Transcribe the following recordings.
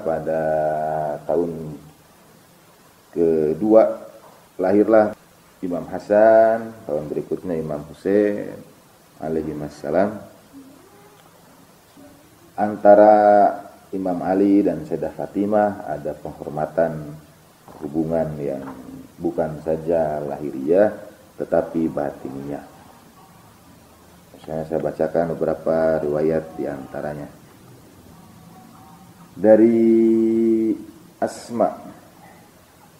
Pada tahun kedua lahirlah Imam Hasan, tahun berikutnya Imam Husain alaihi wassalam. Antara Imam Ali dan Sayyidah Fatimah ada penghormatan hubungan yang bukan saja lahiriah tetapi batiniah. Saya bacakan beberapa riwayat di antaranya. Dari Asma,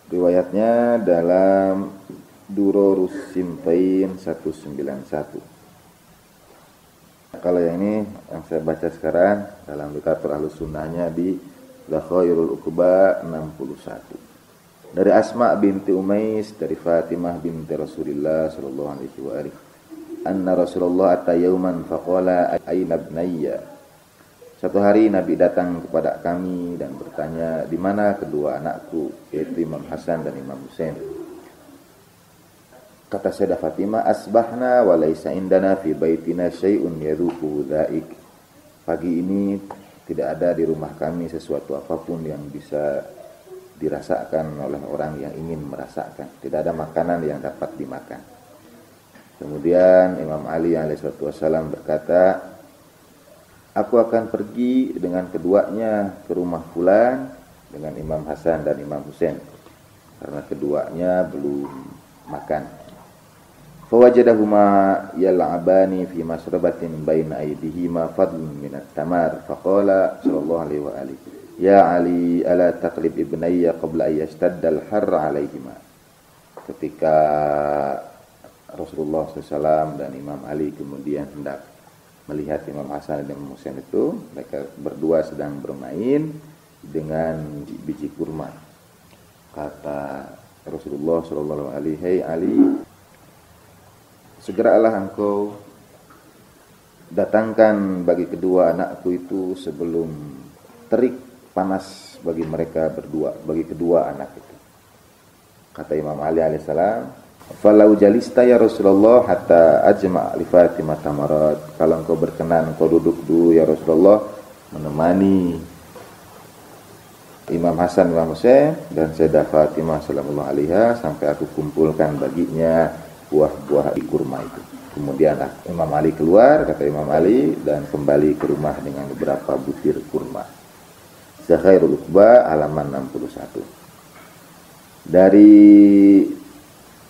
riwayatnya dalam Durarus Simtain 191. Kalau yang ini yang saya baca sekarang dalam literatur Ahlus Sunnahnya di Zakhairul Uqba 61. Dari Asma binti Umais dari Fatimah binti Rasulullah sallallahu alaihi wa alihi. Anna Rasulullah ata yauman faqala aina ibnayya. Satu hari Nabi datang kepada kami dan bertanya, di mana kedua anakku, yaitu Imam Hasan dan Imam Husain. Kata Sayyidah Fatimah, asbahna wa laisa indana fi baitina syai'un yadhuqu dhaik. Pagi ini tidak ada di rumah kami sesuatu apapun yang bisa dirasakan oleh orang yang ingin merasakan. Tidak ada makanan yang dapat dimakan. Kemudian Imam Ali alaihissalatu wassalam berkata, aku akan pergi dengan keduanya ke rumah fulan dengan Imam Hasan dan Imam Husain karena keduanya belum makan. Fawajadahuma yal'abani fi masrabatin baina aydihima fadlun minat tamar faqala sallallahu alaihi wa alihi ya Ali ala taqlib ibnayya qabla ayyashtadda al-harra alaihima. Ketika Rasulullah SAW dan Imam Ali kemudian hendak melihat Imam Hasan dan Imam Husain itu, mereka berdua sedang bermain dengan biji kurma. Kata Rasulullah sallallahu alaihi wasallam, "Hai Ali, segeralah engkau datangkan bagi kedua anakku itu sebelum terik panas bagi mereka berdua, bagi kedua anak itu." Kata Imam Ali alaihissalam, falau jalista ya Rasulullah hatta ajma' li Fatimah tamarat. Kalau engkau berkenan engkau duduk dulu ya Rasulullah menemani Imam Hasan Imam Husain dan Sayyidah Fatimah sallallahu alaiha sampai aku kumpulkan baginya buah-buah kurma itu. Kemudian Imam Ali keluar, kata Imam Ali, dan kembali ke rumah dengan beberapa butir kurma. Zakhairul Uqba halaman 61. Dari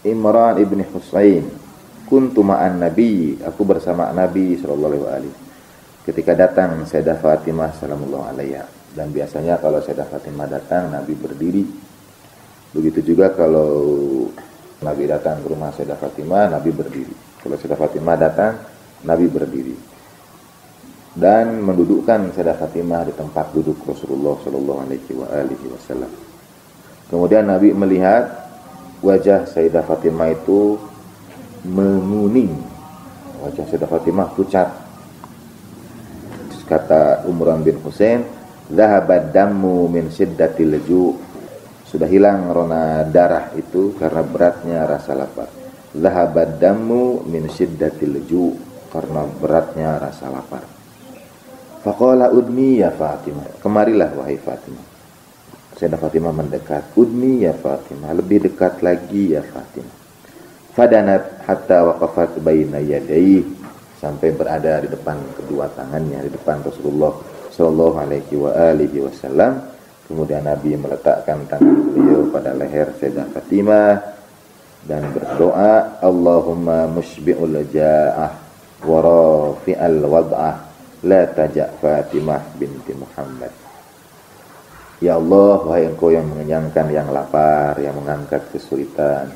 Imran ibni Husain, kuntu ma'an Nabi, aku bersama Nabi sallallahu alaihi wasallam. Ketika datang Sayyidah Fatimah sallallahu alaiha, dan biasanya kalau Sayyidah Fatimah datang Nabi berdiri. Begitu juga kalau Nabi datang ke rumah Sayyidah Fatimah, Nabi berdiri. Kalau Sayyidah Fatimah datang, Nabi berdiri. Dan mendudukkan Sayyidah Fatimah di tempat duduk Rasulullah sallallahu alaihi wasallam. Kemudian Nabi melihat wajah Sayyidah Fatimah itu menguning, wajah Sayyidah Fatimah pucat. Kata Imran bin Husain, "Dhahabad dammu min shiddatil ju'." Sudah hilang rona darah itu karena beratnya rasa lapar. Dhahabad dammu min shiddatil ju', karena beratnya rasa lapar. Faqala udni ya Fatimah, kemarilah wahai Fatimah. Sayyidah Fatimah mendekat. Udni ya Fatimah, lebih dekat lagi ya Fatimah. Fadanat hatta waqafat baina yadayhi, sampai berada di depan kedua tangannya, di depan Rasulullah sallallahu alaihi wasallam. Kemudian Nabi meletakkan tangan beliau pada leher Sayyidah Fatimah dan berdoa, Allahumma mushbi'ul ja'ah wa rafi'al wad'ah la taja' Fatimah binti Muhammad. Ya Allah, wahai engkau yang mengenyangkan yang lapar, yang mengangkat kesulitan,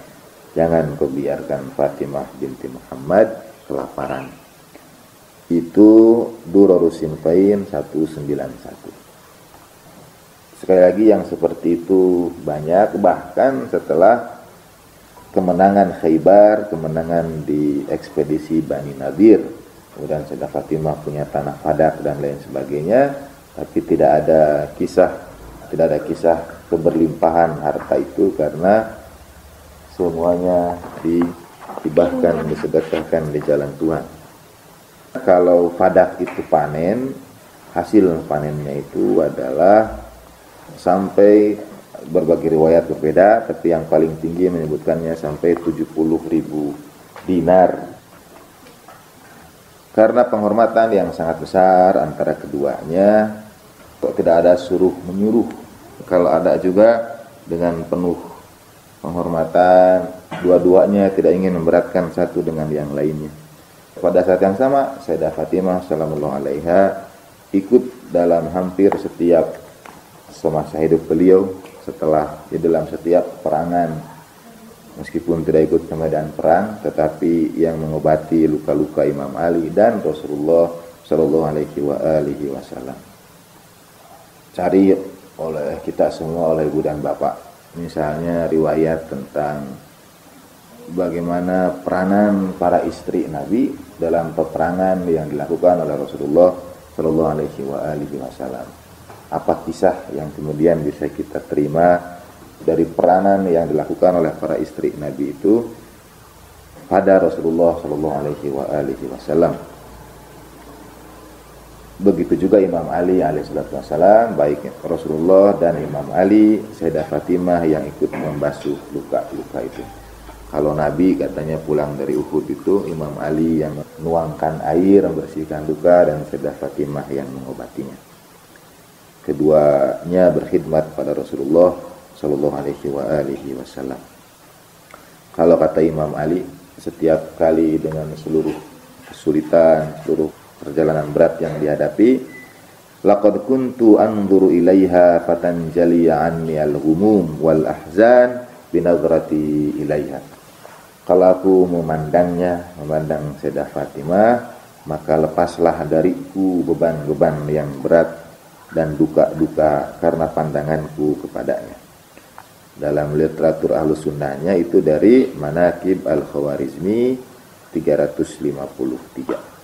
jangan kau biarkan Fatimah binti Muhammad kelaparan. Itu Durarus Simtain 191. Sekali lagi yang seperti itu banyak, bahkan setelah kemenangan Khaybar, kemenangan di ekspedisi Bani Nadir, kemudian Sayyidah Fatimah punya tanah Fadak dan lain sebagainya, tapi tidak ada kisah keberlimpahan harta itu karena semuanya dihibahkan, disedekahkan di jalan Tuhan. Kalau Fadak itu panen, hasil panennya itu adalah sampai berbagai riwayat berbeda, tapi yang paling tinggi menyebutkannya sampai 70.000 dinar. Karena penghormatan yang sangat besar antara keduanya, kok tidak ada suruh menyuruh. Kalau ada juga dengan penuh penghormatan, dua-duanya tidak ingin memberatkan satu dengan yang lainnya. Pada saat yang sama, Sayyidah Fatimah sallallahu alaiha ikut dalam hampir setiap semasa hidup beliau, setelah di dalam setiap perangan, meskipun tidak ikut ke medan perang, tetapi yang mengobati luka-luka Imam Ali dan Rasulullah sallallahu alaihi wasallam. Cari oleh kita semua, oleh ibu dan bapak, misalnya riwayat tentang bagaimana peranan para istri Nabi dalam peperangan yang dilakukan oleh Rasulullah sallallahu alaihi wasallam. Apa kisah yang kemudian bisa kita terima dari peranan yang dilakukan oleh para istri Nabi itu pada Rasulullah sallallahu alaihi wasallam. Begitu juga Imam Ali alaihissalatu wassalam, baik Rasulullah dan Imam Ali, Sayyidah Fatimah yang ikut membasuh luka-luka itu. Kalau Nabi katanya pulang dari Uhud itu, Imam Ali yang menuangkan air, membersihkan luka, dan Sayyidah Fatimah yang mengobatinya. Keduanya berkhidmat pada Rasulullah sallallahu alaihi wasallam. Kalau kata Imam Ali, setiap kali dengan seluruh kesulitan, seluruh perjalanan berat yang dihadapi, laqad kuntu anzuru ilaiha fatanjali anni al-ghumum wal ahzan binadrati ilaiha. Kalau aku memandangnya, memandang Sayyidah Fatimah, maka lepaslah dariku beban-beban yang berat dan duka-duka karena pandanganku kepadanya. Dalam literatur Ahlus Sunnahnya itu dari Manaqib Al-Khawarizmi 353.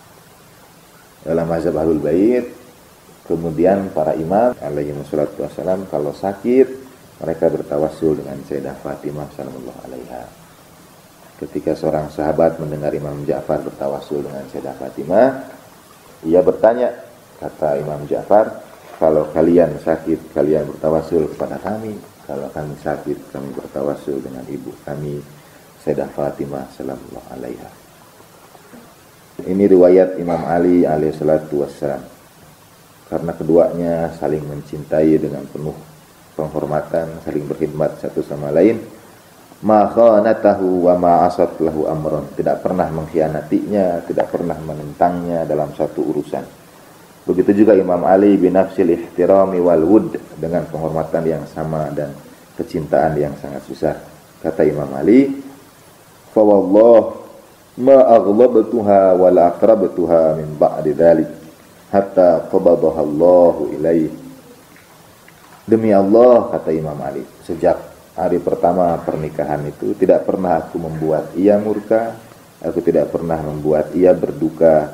Dalam mazhab Ahlul Bait, kemudian para imam alaihi wassalatu wassalam kalau sakit, mereka bertawassul dengan Sayyidah Fatimah sallallahu alaiha. Ketika seorang sahabat mendengar Imam Ja'far bertawassul dengan Sayyidah Fatimah, ia bertanya, kata Imam Ja'far, kalau kalian sakit, kalian bertawassul kepada kami. Kalau kami sakit, kami bertawassul dengan ibu kami, Sayyidah Fatimah sallallahu alaiha. Ini riwayat Imam Ali alaihissalatu wassalam. Karena keduanya saling mencintai dengan penuh penghormatan, saling berkhidmat satu sama lain. Ma khanatahu wa ma asat lahu amron. Tidak pernah mengkhianatinya, tidak pernah menentangnya dalam satu urusan. Begitu juga Imam Ali bin nafsil ihtirami wal wud, dengan penghormatan yang sama dan kecintaan yang sangat besar. Kata Imam Ali, fa wallah ma aghlabtuha wa la aqrabtuha min ba'di dzalik hatta qabadaha Allahu ilaih. Demi Allah, kata Imam Ali, sejak hari pertama pernikahan itu tidak pernah aku membuat ia murka, aku tidak pernah membuat ia berduka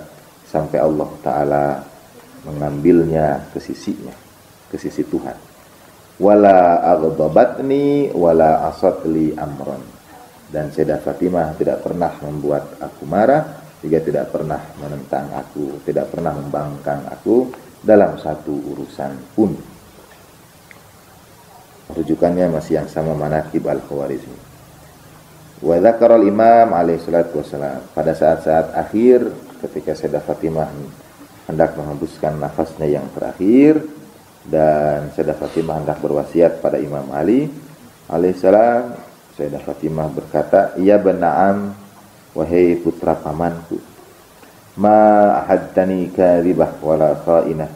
sampai Allah Ta'ala mengambilnya ke sisinya, ke sisi Tuhan. Wala aghdabatni wala asatli amron. Dan Sayyidah Fatimah tidak pernah membuat aku marah, juga tidak pernah menentang aku, tidak pernah membangkang aku dalam satu urusan pun. Rujukannya masih yang sama, Manaqib Al-Khawarizmi. Wa dzakara al-Imam alaihi salatu wassalam, pada saat-saat akhir ketika Sayyidah Fatimah hendak menghembuskan nafasnya yang terakhir dan Sayyidah Fatimah hendak berwasiat pada Imam Ali alaihissalam, Sayyidah Fatimah berkata, "Ya bena'am, wahai putra pamanku, ma ahadtani kadhibah wala kha'inah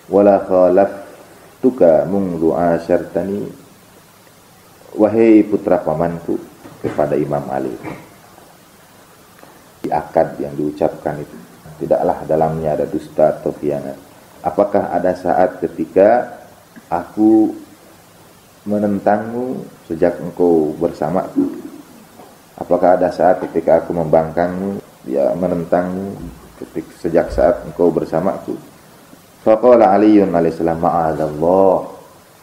wala khalaftuka mundu asyartani." Wahai putra pamanku, kepada Imam Ali. Di akad yang diucapkan itu tidaklah dalamnya ada dusta atau khianat. Apakah ada saat ketika aku menentangmu sejak engkau bersamaku? Apakah ada saat ketika aku membangkangmu, ya menentangmu sejak saat engkau bersamaku? Faqala Aliun alaihissalam, ma'adzallah,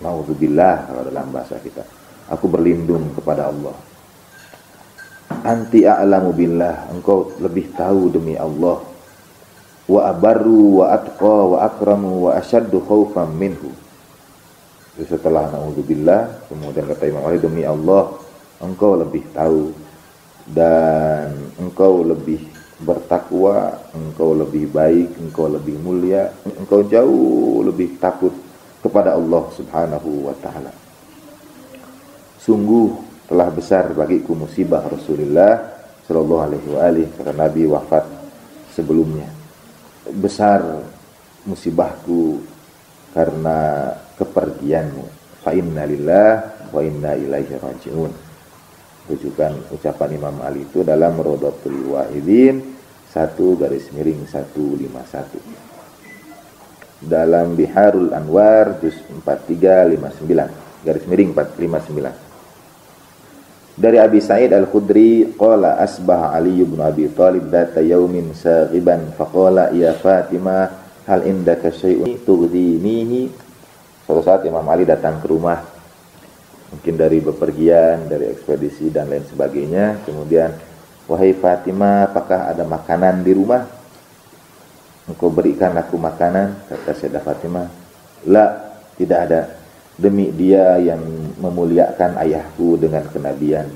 na'udzubillah kalau dalam bahasa kita. Aku berlindung kepada Allah. Anti a'lamu billah, engkau lebih tahu demi Allah. Wa abarru wa atqa wa akramu wa asyaddu khaufan minhu. Setelah naudzubillah, kemudian kata Imam Ali, demi Allah engkau lebih tahu dan engkau lebih bertakwa, engkau lebih baik, engkau lebih mulia, engkau jauh lebih takut kepada Allah Subhanahu wa taala. Sungguh telah besar bagiku musibah Rasulullah sallallahu alaihi wa alihi, karena Nabi wafat sebelumnya. Besar musibahku karena kepergianmu. Fa inna lillahi wa inna ilaihi raji'un. Rujukan ucapan Imam Ali itu dalam Rodatul Wahidin 1/151. Dalam Biharul Anwar juz 4359 dari Abi Sa'id Al-Khudri qala asbaha Ali bin Abi Thalib data yaumin saghiban faqala ya Fatimah hal indaka syai'un tughdinihi. Suatu saat Imam Ali datang ke rumah, mungkin dari bepergian, dari ekspedisi dan lain sebagainya. Kemudian, wahai Fatimah, apakah ada makanan di rumah? Engkau berikan aku makanan, kata Sayyidah Fatimah. La, tidak ada. Demi dia yang memuliakan ayahku dengan kenabian,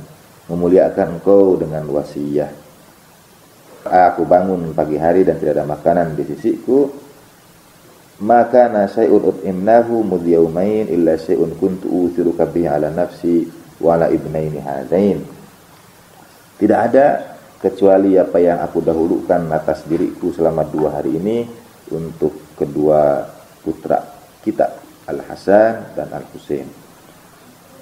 memuliakan engkau dengan wasiyah. Aku bangun pagi hari dan tidak ada makanan di sisiku. Maka nasyai'un ut'imnahu mudyaumain illa syai'un kuntu uthiruka bihi ala nafsi wa ala ibnaini hadain. Tidak ada kecuali apa yang aku dahulukan atas diriku selama 2 hari ini untuk kedua putra kita, Al-Hasan dan Al-Husain.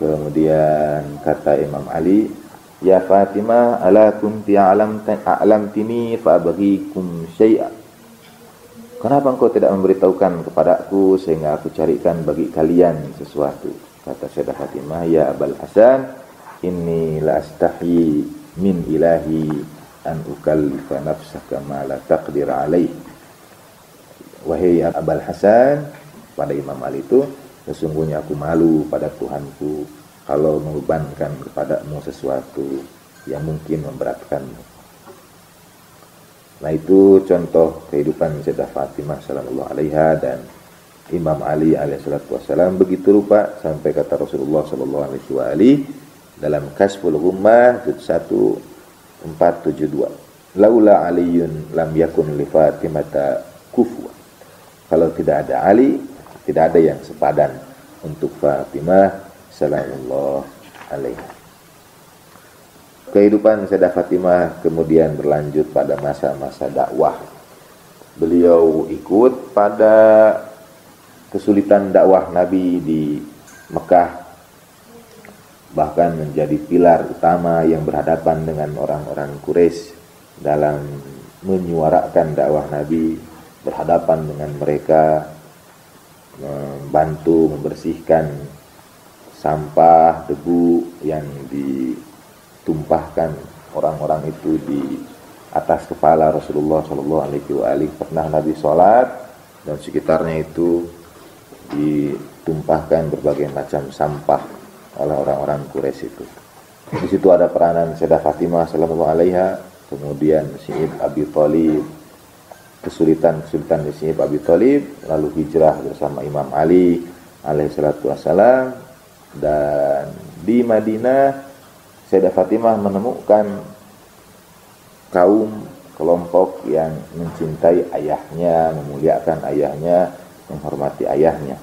Kemudian kata Imam Ali, ya Fatimah, ala kunti a'lamtini fa abghikum syai'a. Kenapa engkau tidak memberitahukan kepadaku sehingga aku carikan bagi kalian sesuatu? Kata Sayyidah Fatimah, ya Abul Hasan, inni la astahi min ilahi an ukallifa nafsaka ma la taqdir alaih. Wahai Abul Hasan, pada Imam Ali itu, sesungguhnya aku malu pada Tuhanku kalau membebankan kepadamu sesuatu yang mungkin memberatkanmu. Nah, itu contoh kehidupan Sayyidah Fatimah sallallahu alaiha dan Imam Ali alaihi salatu wassalam. Begitu rupa sampai kata Rasulullah sallallahu alaihi wa alihi dalam Kashful Ghummah juz 1472, laula aliyun lam yakun li Fatimata kufwa. Kalau tidak ada Ali, tidak ada yang sepadan untuk Fatimah sallallahu alaiha. Kehidupan Sayyidah Fatimah kemudian berlanjut pada masa-masa dakwah. Beliau ikut pada kesulitan dakwah Nabi di Mekah, bahkan menjadi pilar utama yang berhadapan dengan orang-orang Quraisy dalam menyuarakan dakwah Nabi, berhadapan dengan mereka, membantu membersihkan sampah, debu yang ditumpahkan orang-orang itu di atas kepala Rasulullah Shallallahu Alaihi Wasallam. Pernah Nabi sholat dan sekitarnya itu ditumpahkan berbagai macam sampah oleh orang-orang Quraisy itu. Di situ ada peranan Sayyidah Fatimah Sallallahu Alaiha, kemudian Syekh Abi Thalib, kesulitan-kesulitan di Syekh Abi Thalib, lalu hijrah bersama Imam Ali alaihi salatu wassalam, dan di Madinah Sayyidah Fatimah menemukan kaum kelompok yang mencintai ayahnya, memuliakan ayahnya, menghormati ayahnya.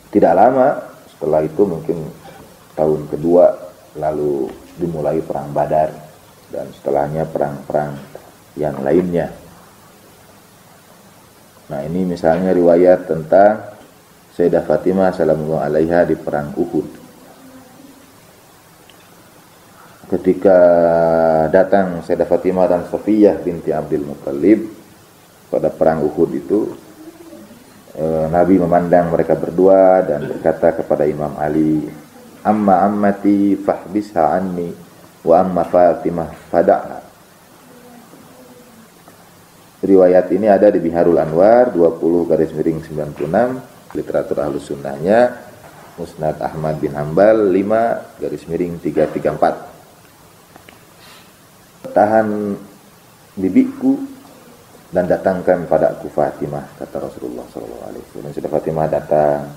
Tidak lama setelah itu, mungkin tahun kedua, lalu dimulai perang Badar dan setelahnya perang-perang yang lainnya. Nah, ini misalnya riwayat tentang Sayyidah Fatimah sallallahu alaiha di perang Uhud. Ketika datang Sayyidah Fatimah dan Safiyah binti Abdul Muttalib pada perang Uhud itu, Nabi memandang mereka berdua dan berkata kepada Imam Ali, amma ammati fahbisha anni wa amma Fatimah fada'ha. Riwayat ini ada di Biharul Anwar 20/96, literatur Ahlus Sunnahnya, Musnad Ahmad bin Hanbal 5/334. Tahan bibiku dan datangkan padaku Fatimah, kata Rasulullah SAW. Sayyidah Fatimah datang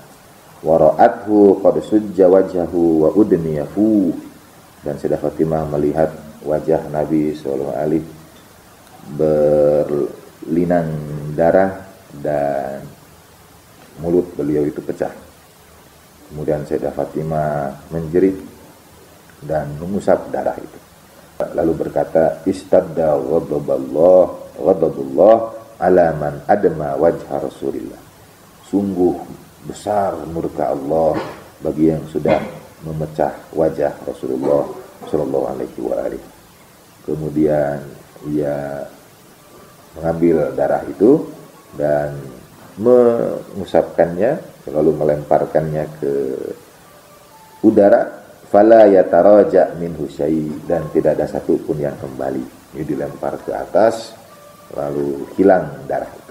wa ra'athu qad sujja wajhahu wa udniyahu, dan Sayyidah Fatimah melihat wajah Nabi sallallahu alaihi berlinang darah dan mulut beliau itu pecah. Kemudian Sayyidah Fatimah menjerit dan mengusap darah itu. Lalu berkata, istadda ghadabullah ala man adma wajha Rasulillah. Sungguh besar murka Allah bagi yang sudah memecah wajah Rasulullah sallallahu alaihi wa alihi. Kemudian ia mengambil darah itu dan mengusapkannya, lalu melemparkannya ke udara, fala yataraja minhu syai, dan tidak ada satu pun yang kembali. Ini dilempar ke atas lalu hilang darah itu.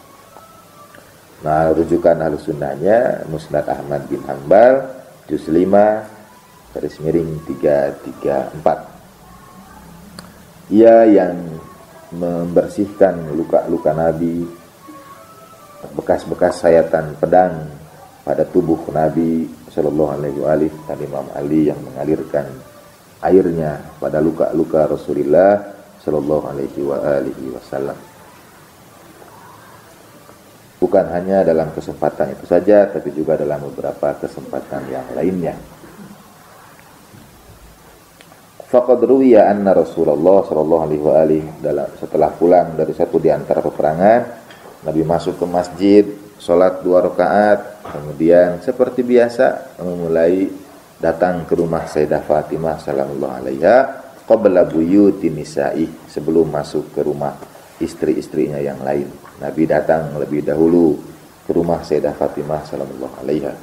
Nah, rujukan Ahlussunnahnya Musnad Ahmad bin Hanbal juz 5 garis miring 334. Ia yang membersihkan luka-luka Nabi, bekas-bekas sayatan pedang pada tubuh Nabi sallallahu alaihi wasallam, dan Imam Ali yang mengalirkan airnya pada luka-luka Rasulullah sallallahu alaihi wasallam. Bukan hanya dalam kesempatan itu saja, tapi juga dalam beberapa kesempatan yang lainnya. Faqad ruwiya anna Rasulullah sallallahu alaihi wasallam setelah pulang dari satu di antara peperangan, Nabi masuk ke masjid, sholat 2 rakaat, kemudian seperti biasa memulai datang ke rumah Sayyidah Fatimah sallallahu alaiha qabla buyuti nisa'i, sebelum masuk ke rumah istri-istrinya yang lain. Nabi datang lebih dahulu ke rumah Sayyidah Fatimah sallallahu alaiha,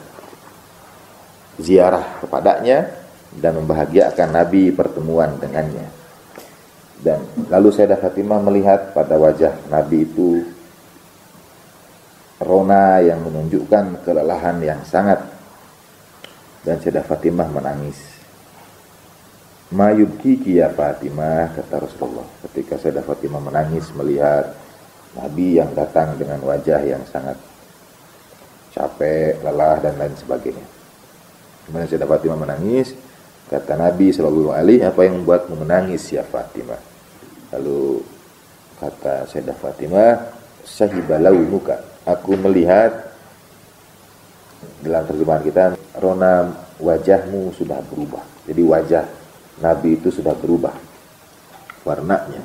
ziarah kepadanya dan membahagiakan Nabi pertemuan dengannya. Dan lalu Sayyidah Fatimah melihat pada wajah Nabi itu rona yang menunjukkan kelelahan yang sangat, dan Sayyidah Fatimah menangis. Ma yubkiki ya Fatimah, kata Rasulullah ketika Sayyidah Fatimah menangis melihat Nabi yang datang dengan wajah yang sangat capek, lelah dan lain sebagainya. Kemudian Sayyidah Fatimah menangis. Kata Nabi sallallahu alaihi, apa yang membuatmu menangis ya Fatimah? Lalu kata Sayyidah Fatimah, sahibalau muka, aku melihat, dalam terjemahan kita, rona wajahmu sudah berubah. Jadi wajah Nabi itu sudah berubah warnanya.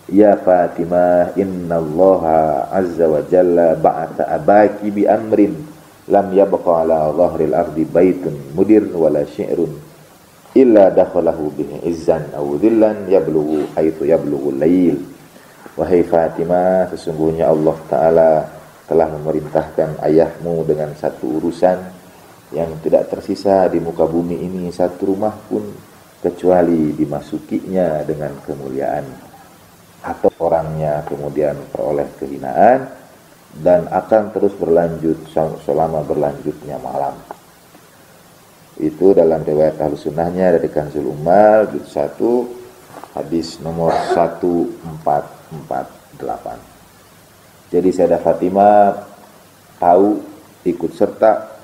Ya Fatimah, innallaha azza wa jalla ba'atha abaki bi amrin lam yabqa ala dhahril ardi baitun mudir wala syi'run illa dakhalahu bihi izzan aw dhillan yablughu haitsu yablughu lail. Wahai Fatimah, sesungguhnya Allah Ta'ala telah memerintahkan ayahmu dengan satu urusan yang tidak tersisa di muka bumi ini satu rumah pun kecuali dimasukinya dengan kemuliaan, atau orangnya kemudian peroleh kehinaan, dan akan terus berlanjut selama berlanjutnya malam. Itu dalam riwayat Ahlussunnahnya dari Kanzul Ummal juz 1 hadis nomor 1448. Jadi Sayyidah Fatimah tahu, ikut serta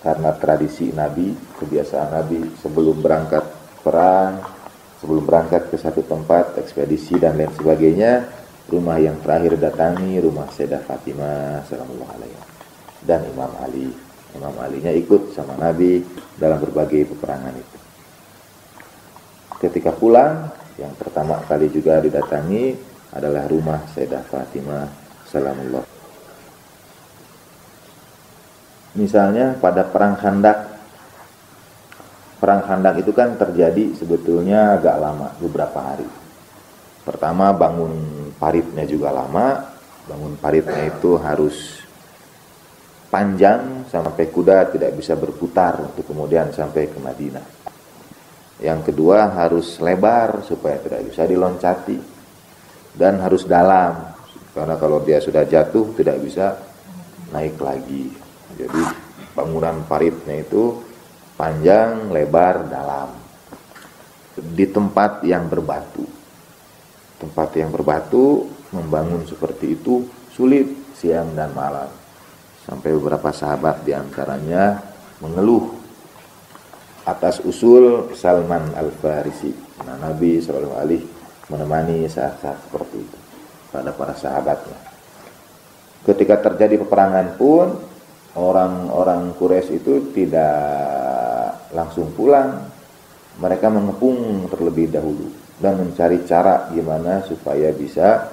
karena tradisi Nabi, kebiasaan Nabi sebelum berangkat perang, sebelum berangkat ke satu tempat ekspedisi dan lain sebagainya, rumah yang terakhir datangi rumah Sayyidah Fatimah sallallahu alaihi wasallam dan Imam Ali. Imam Alinya ikut sama Nabi dalam berbagai peperangan itu. Ketika pulang, yang pertama kali juga didatangi adalah rumah Sayyidah Fatimah sallallahu. Misalnya pada perang Khandaq. Perang Khandaq itu kan terjadi sebetulnya agak lama, beberapa hari. Pertama, bangun paritnya juga lama. Bangun paritnya itu harus panjang sampai kuda tidak bisa berputar untuk kemudian sampai ke Madinah. Yang kedua, harus lebar supaya tidak bisa diloncati, dan harus dalam karena kalau dia sudah jatuh tidak bisa naik lagi. Jadi bangunan paritnya itu panjang, lebar, dalam, di tempat yang berbatu. Tempat yang berbatu, membangun seperti itu sulit siang dan malam. Sampai beberapa sahabat diantaranya mengeluh atas usul Salman Al-Farisi. Nah, Nabi SAW menemani saat-saat seperti itu pada para sahabatnya. Ketika terjadi peperangan pun, orang-orang Quraisy itu tidak langsung pulang. Mereka mengepung terlebih dahulu dan mencari cara gimana supaya bisa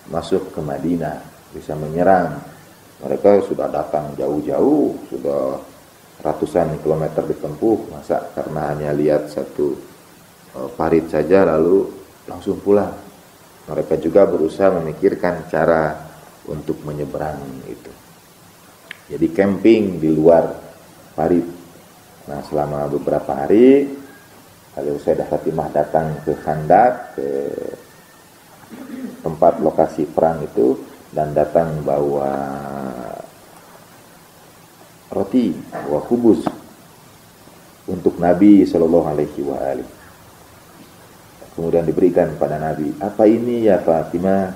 masuk ke Madinah, bisa menyerang. Mereka sudah datang jauh-jauh, sudah ratusan kilometer ditempuh, masa karena hanya lihat satu parit saja lalu langsung pulang. Mereka juga berusaha memikirkan cara untuk menyeberang itu. Jadi camping di luar parit. Nah, selama beberapa hari lalu Sayyidah Fatimah datang ke Khandaq, ke tempat lokasi perang itu, dan datang bawa roti wa khubuz untuk Nabi sallallahu alaihi wa alihi. Kemudian diberikan pada Nabi, "Apa ini ya Fatimah?"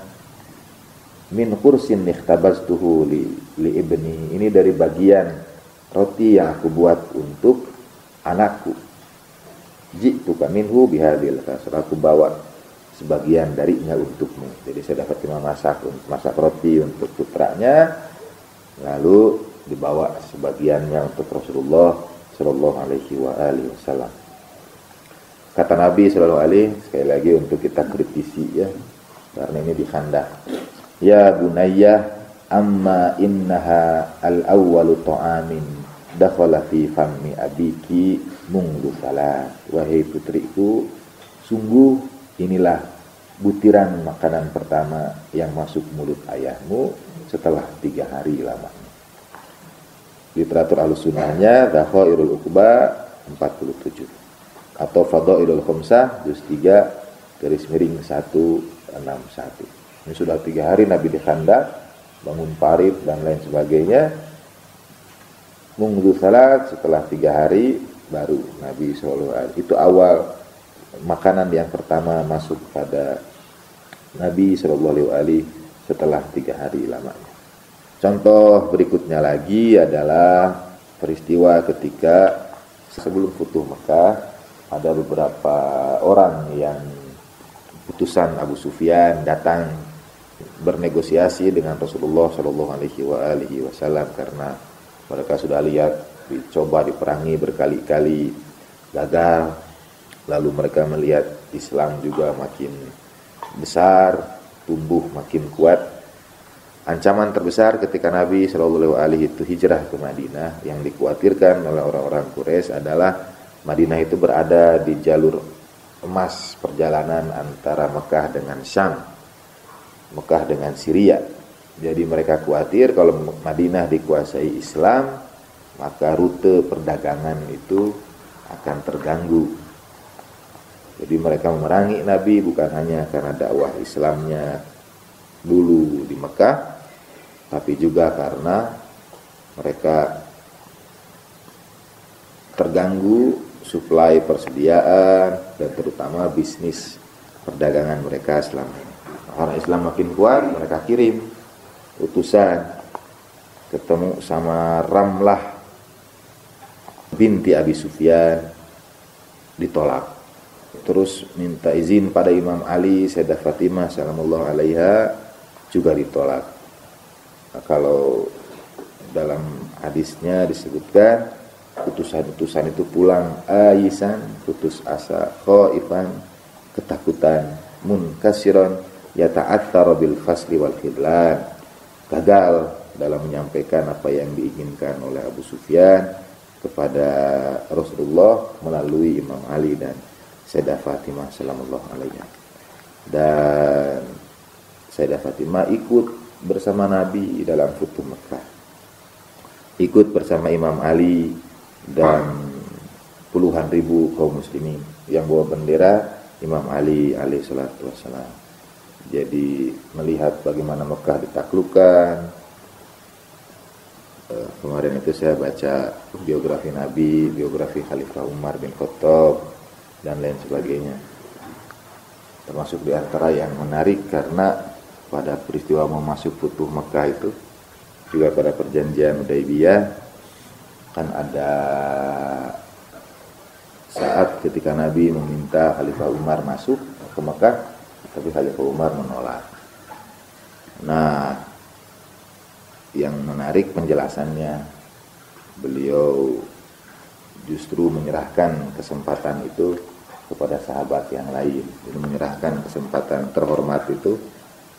"Min khursin ikhtabastuhu li ibni." Ini dari bagian roti yang aku buat untuk anakku. "Ji'tuka minhu bihadil kasr." Aku bawa sebagian darinya untukmu. Jadi saya dapat masak roti untuk putranya, lalu dibawa sebagiannya untuk Rasulullah sallallahu alaihi wa alihi wasallam. Kata Nabi sallallahu alaihi, sekali lagi untuk kita kritisi ya, karena ini di Khandaq. "Ya bunayya, amma innaha al-awwalu ta'amin dakhala fi fammi abiki mundu salat." Wahai putriku, sungguh inilah butiran makanan pertama yang masuk mulut ayahmu setelah 3 hari lamanya. Literatur Ahlussunnahnya Dakhairul Uqba 47 atau Fadailul Khamsah juz 3 garis miring 161. Ini sudah 3 hari Nabi di Khandaq, bangun parit dan lain sebagainya. Munggu salat, setelah 3 hari baru Nabi SAW. Itu awal makanan yang pertama masuk pada Nabi SAW setelah 3 hari lamanya. Contoh berikutnya lagi adalah peristiwa ketika sebelum Futuh Mekah, ada beberapa orang yang utusan Abu Sufyan datang bernegosiasi dengan Rasulullah Shallallahu Alaihi Wasallam karena mereka sudah lihat dicoba diperangi berkali-kali gagal, lalu mereka melihat Islam juga makin besar, tumbuh makin kuat. Ancaman terbesar ketika Nabi Shallallahu Alaihi itu hijrah ke Madinah yang dikhawatirkan oleh orang-orang Quraisy adalah Madinah itu berada di jalur emas perjalanan antara Mekah dengan Syam, Mekah dengan Syria. Jadi mereka khawatir kalau Madinah dikuasai Islam, maka rute perdagangan itu akan terganggu. Jadi mereka memerangi Nabi bukan hanya karena dakwah Islamnya dulu di Mekah, tapi juga karena mereka terganggu suplai persediaan dan terutama bisnis perdagangan mereka selama ini. Orang Islam makin kuat, mereka kirim utusan ketemu sama Ramlah binti Abi Sufyan, ditolak. Terus minta izin pada Imam Ali, Sayyidah Fatimah salamullah alaiha, juga ditolak. Nah, kalau dalam hadisnya disebutkan utusan-utusan itu pulang aisan, putus asa, khaifan, ketakutan, munkasiron, yata'athara bil fasli wal khidlan, gagal dalam menyampaikan apa yang diinginkan oleh Abu Sufyan kepada Rasulullah melalui Imam Ali dan Sayyidah Fatimah salamullah alaiha. Dan Sayyidah Fatimah ikut bersama Nabi dalam Futuh Mekah, ikut bersama Imam Ali dan puluhan ribu kaum muslimin yang bawa bendera Imam Ali alaihi salatu wassalam. Jadi melihat bagaimana Mekah ditaklukkan. Kemarin itu saya baca biografi Nabi, biografi Khalifah Umar bin Khattab dan lain sebagainya. Termasuk di antara yang menarik karena pada peristiwa mau masuk Futuh Mekah itu juga pada perjanjian Hudaybiyah kan ada saat ketika Nabi meminta Khalifah Umar masuk ke Mekah, tapi Khalifah Umar menolak. Nah, yang menarik penjelasannya, beliau justru menyerahkan kesempatan itu kepada sahabat yang lain. Jadi menyerahkan kesempatan terhormat itu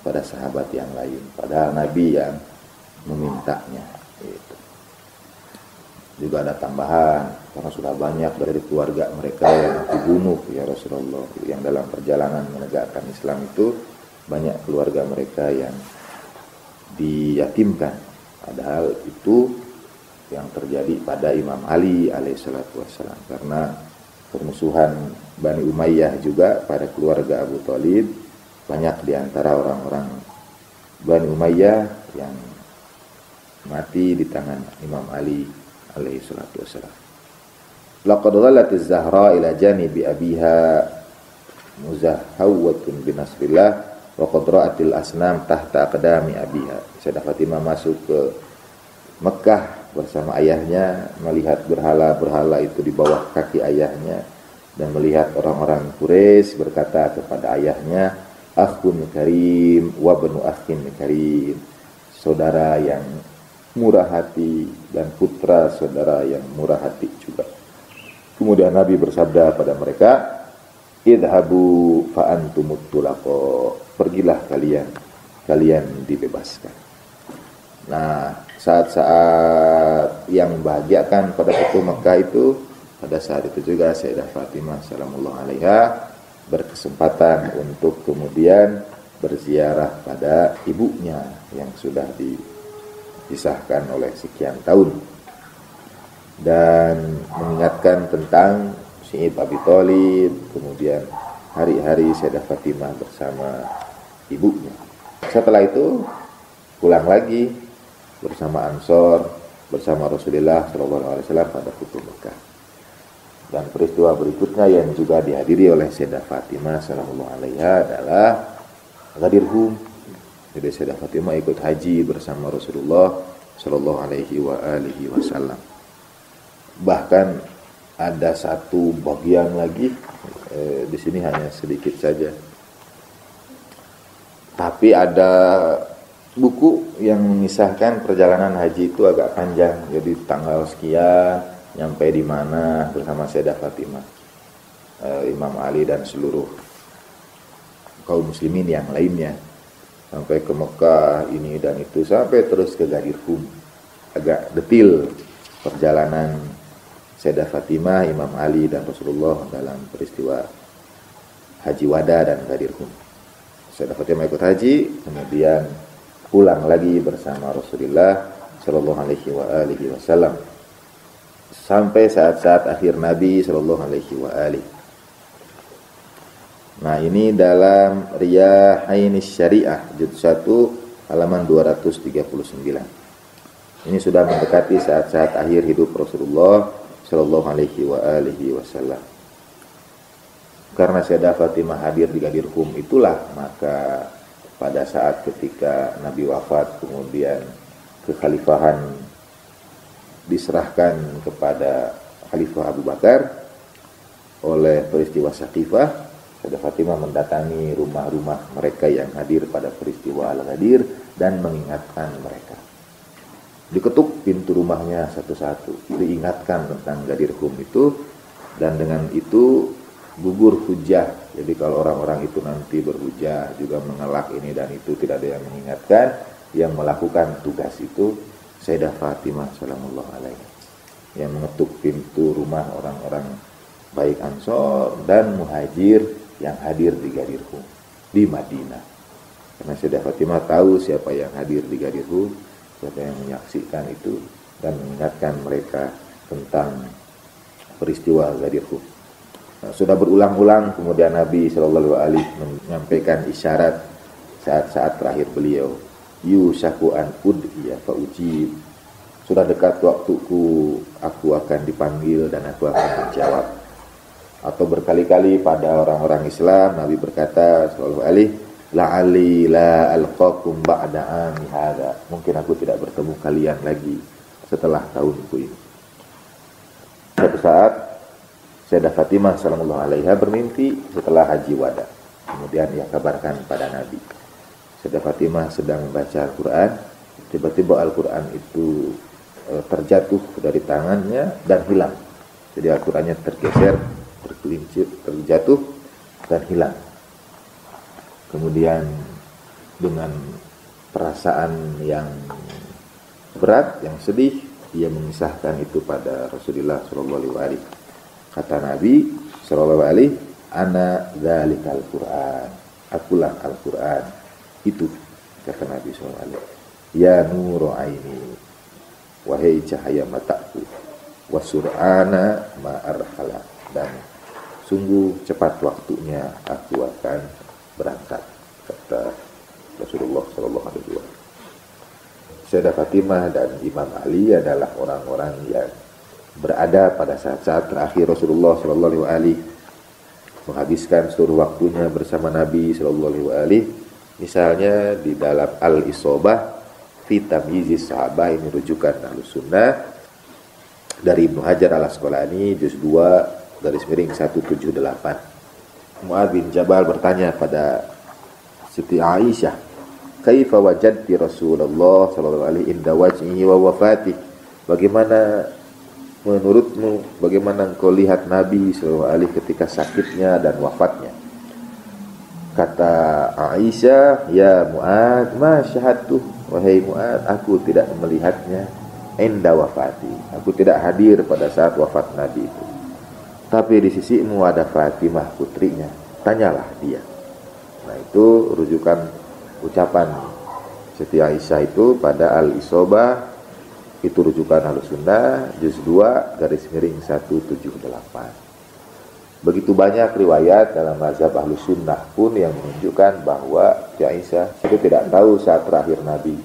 pada sahabat yang lain, padahal Nabi yang memintanya. Gitu. Juga ada tambahan, karena sudah banyak dari keluarga mereka yang dibunuh ya Rasulullah, yang dalam perjalanan menegakkan Islam itu banyak keluarga mereka yang diyatimkan. Padahal itu yang terjadi pada Imam Ali alaihissalatu wassalam, karena permusuhan Bani Umayyah juga pada keluarga Abu Thalib. Banyak diantara orang-orang Bani Umayyah yang mati di tangan Imam Ali alaihi salatu wassalam. Laqad dhalatiz Zahra ila janibi abiha muzahhawatun binasrillah wa qad ra'atil asnam tahta aqdami abiha. Sayyidah Fatimah masuk ke Mekah bersama ayahnya, melihat berhala-berhala itu di bawah kaki ayahnya, dan melihat orang-orang Quraisy berkata kepada ayahnya, akhun karim wa banu akhin karim, saudara yang murah hati dan putra saudara yang murah hati juga. Kemudian Nabi bersabda pada mereka, idhabu fa antumut tulaqo, pergilah kalian dibebaskan. Nah, saat-saat yang membahagiakan pada Fathu Makkah itu, pada saat itu juga Sayyidah Fatimah salamullah alaiha berkesempatan untuk kemudian berziarah pada ibunya yang sudah dipisahkan oleh sekian tahun, dan mengingatkan tentang Syekh Abi Thalib, kemudian hari-hari Sayyidah Fatimah bersama ibunya. Setelah itu pulang lagi bersama Ansor, bersama Rasulullah SAW pada Fathu Makkah. Dan peristiwa berikutnya yang juga dihadiri oleh Sayyidah Fatimah sallallahu alaiha adalah Ghadir Hum. Jadi Sayyidah Fatimah ikut haji bersama Rasulullah sallallahu alaihi wasallam. Bahkan ada satu bagian lagi, di sini hanya sedikit saja. Tapi ada buku yang mengisahkan perjalanan haji itu agak panjang. Jadi tanggal sekian nyampe di mana bersama Sayyidah Fatimah, Imam Ali dan seluruh kaum muslimin yang lainnya, sampai ke Mekah ini dan itu, sampai terus ke Ghadir Hum. Agak detil perjalanan Sayyidah Fatimah, Imam Ali dan Rasulullah dalam peristiwa Haji Wada dan Ghadir Hum. Sayyidah Fatimah ikut haji, kemudian pulang lagi bersama Rasulullah sallallahu alaihi wasallam sampai saat-saat akhir Nabi sallallahu alaihi wasallam. Nah, ini dalam Riyahainis Syariah juz 1 halaman 239. Ini sudah mendekati saat-saat akhir hidup Rasulullah sallallahu alaihi wasallam. Karena Sayyidah Fatimah hadir di Ghadir Hum itulah, maka pada saat ketika Nabi wafat, kemudian kekhalifahan diserahkan kepada Khalifah Abu Bakar oleh peristiwa Saqifah, Sayyidah Fatimah mendatangi rumah-rumah mereka yang hadir pada peristiwa Al-Ghadir dan mengingatkan mereka. Diketuk pintu rumahnya satu-satu, diingatkan tentang Ghadir Hum itu, dan dengan itu gugur hujah. Jadi kalau orang-orang itu nanti berhujah juga mengelak ini dan itu, tidak ada yang mengingatkan. Yang melakukan tugas itu Sayyidah Fatimah sallallahu alaihi, yang mengetuk pintu rumah orang-orang baik Ansor dan Muhajir yang hadir di Ghadir Hum di Madinah. Karena Sayyidah Fatimah tahu siapa yang hadir di Ghadir Hum, siapa yang menyaksikan itu, dan mengingatkan mereka tentang peristiwa Ghadir Hum. Nah, sudah berulang-ulang kemudian Nabi sallallahu alaihi menyampaikan isyarat saat-saat terakhir beliau, yusaku an udhiya fa ujib. Sudah dekat waktuku, aku akan dipanggil dan aku akan menjawab. Atau berkali-kali pada orang-orang Islam Nabi berkata sallallahu alaihi, la'ali la alqakum ba'da ami hadza, mungkin aku tidak bertemu kalian lagi setelah tahunku ini. Suatu saat Sayyidah Fatimah sallallahu alaiha bermimpi setelah haji wada. Kemudian ia kabarkan pada Nabi. Sayyidah Fatimah sedang membaca Al-Quran, tiba-tiba Al-Quran itu terjatuh dari tangannya dan hilang. Jadi Al-Qurannya tergeser, tergelincir, terjatuh dan hilang. Kemudian dengan perasaan yang berat, yang sedih, ia mengisahkan itu pada Rasulullah sallallahu alaihi wasallam. Kata Nabi sallallahu alaihi, ana dzalikal Qur'an, akulah Al-Qur'an itu, kata Nabi sallallahu alaihi wasallam. Ya nuru aini, wahai cahaya mataku, wasur'ana ma arhala, dan sungguh cepat waktunya aku akan berangkat, kata Rasulullah sallallahu alaihi wasallam. Sayyidah Fatimah dan Imam Ali adalah orang-orang yang berada pada saat-saat terakhir Rasulullah sallallahu alaihi menghabiskan seluruh waktunya bersama Nabi sallallahu alaihi. Misalnya di dalam Al-Isobah fi Tamyizis Sahabah, ini rujukan Ahlus Sunnah dari Ibnu Hajar Al-Asqalani juz 2 garis miring 178. Mu'adz bin Jabal bertanya pada Siti Aisyah, kaifa wajadti Rasulullah sallallahu alaihi inda wajhihi wa wafatih, bagaimana menurutmu, bagaimana engkau lihat Nabi sallallahu alaihi ketika sakitnya dan wafatnya? Kata Aisyah, ya Mu'adz, ma syahadtu, wahai Mu'adz, aku tidak melihatnya inda wafati, aku tidak hadir pada saat wafat Nabi itu. Tapi di sisimu ada Fatimah putrinya, tanyalah dia. Nah, itu rujukan ucapan Siti Aisyah itu pada Al-Isobah, itu rujukan Ahlus Sunnah juz 2 garis miring 178. Begitu banyak riwayat dalam mazhab Ahlus Sunnah pun yang menunjukkan bahwa Siti Aisyah itu tidak tahu saat terakhir Nabi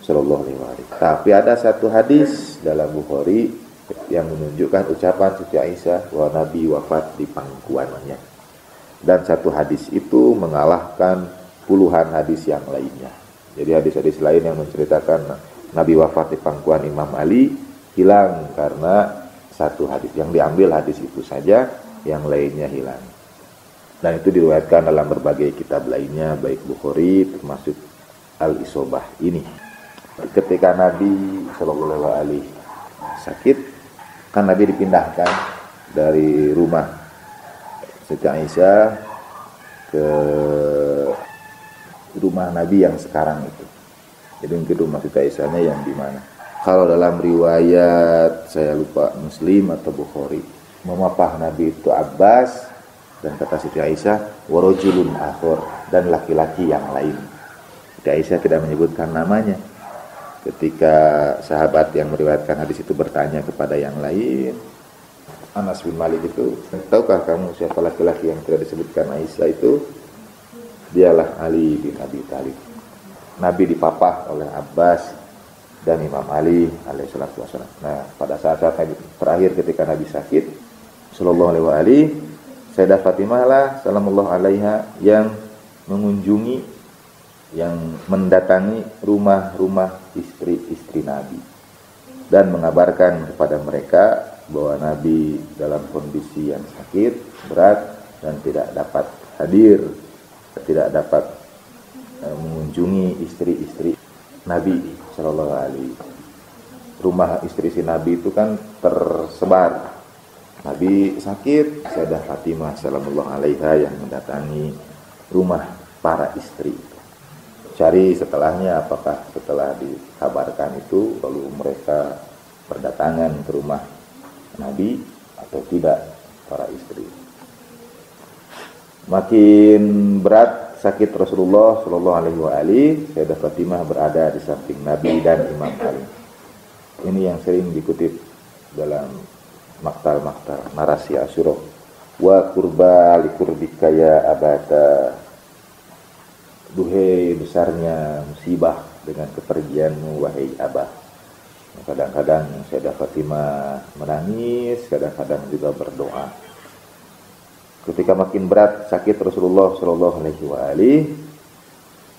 sallallahu alaihi wasallam. Tapi ada satu hadis dalam Bukhari yang menunjukkan ucapan Siti Aisyah bahwa Nabi wafat di pangkuannya. Dan satu hadis itu mengalahkan puluhan hadis yang lainnya. Jadi hadis-hadis lain yang menceritakan Nabi wafat di pangkuan Imam Ali hilang karena satu hadis. Yang diambil hadis itu saja, yang lainnya hilang. Dan itu diriwayatkan dalam berbagai kitab lainnya, baik Bukhari termasuk Al-Isobah ini. Ketika Nabi sallallahu alaihi sakit, kan Nabi dipindahkan dari rumah Siti Aisyah ke rumah Nabi yang sekarang itu. Jadi mungkin rumah Siti Aisyahnya yang di mana? Kalau dalam riwayat saya lupa Muslim atau Bukhari, memapah Nabi itu Abbas, dan kata Siti Aisyah warajulun akhar, dan laki-laki yang lain. Siti Aisyah tidak menyebutkan namanya. Ketika sahabat yang meriwayatkan hadis itu bertanya kepada yang lain, Anas bin Malik itu, tahukah kamu siapa laki-laki yang tidak disebutkan Aisyah itu? Dialah Ali bin Abi Thalib. Nabi dipapah oleh Abbas dan Imam Ali alaihissalatu wassalam. Nah, pada saat-saat terakhir ketika Nabi sakit sallallahu alaihi wasallam, Sayyidah Fatimah lah sallallahu alaiha yang mengunjungi, yang mendatangi rumah-rumah istri-istri Nabi dan mengabarkan kepada mereka bahwa Nabi dalam kondisi yang sakit berat dan tidak dapat hadir, tidak dapat mengunjungi istri-istri Nabi sallallahu alaihi. Rumah istri-istri Nabi itu kan tersebar. Nabi sakit, Sayyidah Fatimah sallallahu alaiha yang mendatangi rumah para istri. Cari setelahnya, apakah setelah dikabarkan itu lalu mereka berdatangan ke rumah Nabi atau tidak para istri. Makin berat sakit Rasulullah sallallahu alaihi wasallam, Sayyidah Fatimah berada di samping Nabi dan Imam Ali. Ini yang sering dikutip dalam maktal-maktal narasi Asyura. Wa qurba li qurbika ya abata, duhai besarnya musibah dengan kepergianmu wahai abah. Kadang-kadang Sayyidah Fatimah menangis, kadang-kadang juga berdoa. Ketika makin berat sakit Rasulullah sallallahu alaihi wasallam,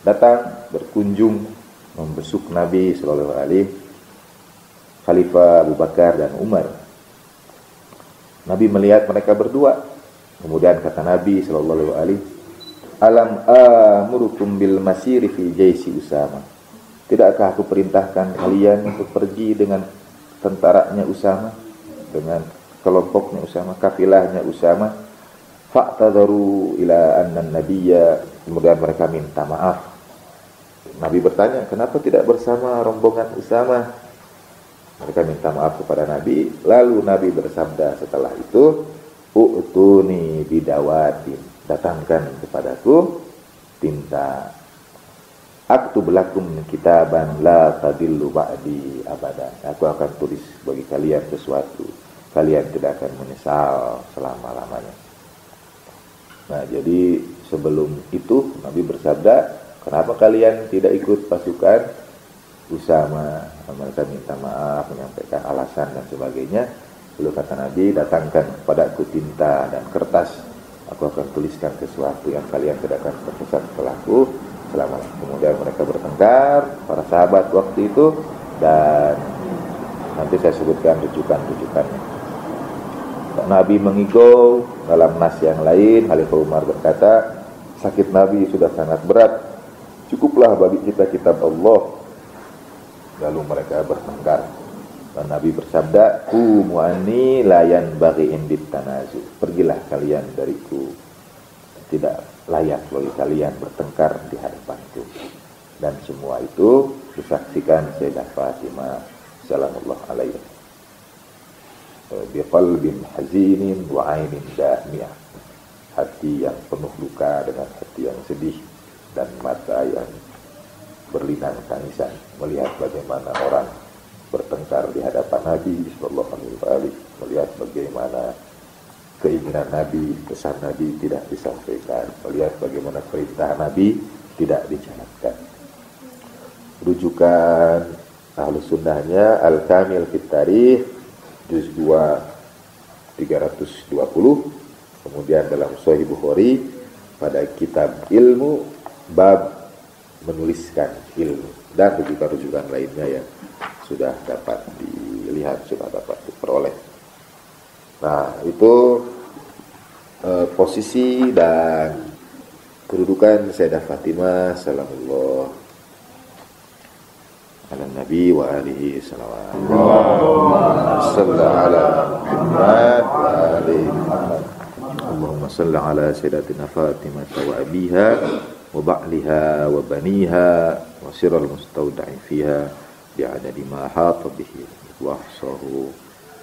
datang berkunjung membesuk Nabi Shallallahu Alaihi Khalifah Abu Bakar dan Umar. Nabi melihat mereka berdua, kemudian kata Nabi Shallallahu Alaihi Alam amurukum bil masiri fi jaisi Usama. Tidakkah aku perintahkan kalian untuk pergi dengan tentaranya Usama, dengan kelompoknya Usama, kafilahnya Usama? Fa'tadaru ila anna nabiyya. Kemudian mereka minta maaf. Nabi bertanya, kenapa tidak bersama rombongan Usama? Mereka minta maaf kepada Nabi. Lalu Nabi bersabda setelah itu, u'tuni bidawatin. Datangkan kepadaku tinta. Aktub lakum kitaban la tadillu ba'di abadan. Aku akan tulis bagi kalian sesuatu, kalian tidak akan menyesal selama-lamanya. Nah, jadi sebelum itu Nabi bersabda, kenapa kalian tidak ikut pasukan Usama? Mereka minta maaf, menyampaikan alasan dan sebagainya. Lalu kata Nabi, datangkan kepadaku tinta dan kertas. Aku akan tuliskan sesuatu yang kalian tidak akan tersesat setelahku selama. Kemudian mereka bertengkar, para sahabat waktu itu, dan nanti saya sebutkan rujukan-rujukannya. Nabi mengigau. Dalam nas yang lain, Khalifah Umar berkata, sakit Nabi sudah sangat berat, cukuplah bagi kita kitab Allah. Lalu mereka bertengkar, dan Nabi bersabda, qumu anni la yanbaghi indit tanazu. Pergilah kalian dariku, tidak layak bagi kalian bertengkar di hadapanku. Dan semua itu disaksikan Sayyidah Fatimah salamullah alaiha biqalbin hazinin wa ainin dahmiyah. Hati yang penuh duka dengan hati yang sedih, dan mata yang berlinang tangisan melihat bagaimana orang bertengkar di hadapan Nabi sallallahu alaihi wasallam, melihat bagaimana keinginan Nabi, pesan Nabi tidak disampaikan, melihat bagaimana perintah Nabi tidak dijalankan. Rujukan Ahlus Sunnahnya Al-Kamil Fit Tarikh juz 2 320, kemudian dalam Sahih Bukhari pada kitab ilmu bab menuliskan ilmu, dan rujukan-rujukan lainnya yang sudah dapat dilihat, sudah dapat diperoleh. Nah, itu posisi dan kedudukan Sayyidah Fatimah salamullah ala nabi wa alihi salawat. Allahumma salli ala Muhammad wa alihi Muhammad. Allahumma salli ala Sayyidatina Fatimah wa abiha wa ba'liha wa baniha wa sirral mustawda'i fiha bi'adadi ma hata bihi wa ahsahu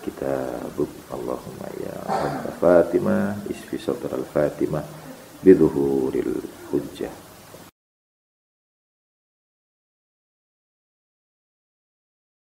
kitabuk. Allahumma ya Rabba Fatimah isfi sadral Fatimah bidhuhuril hujjah.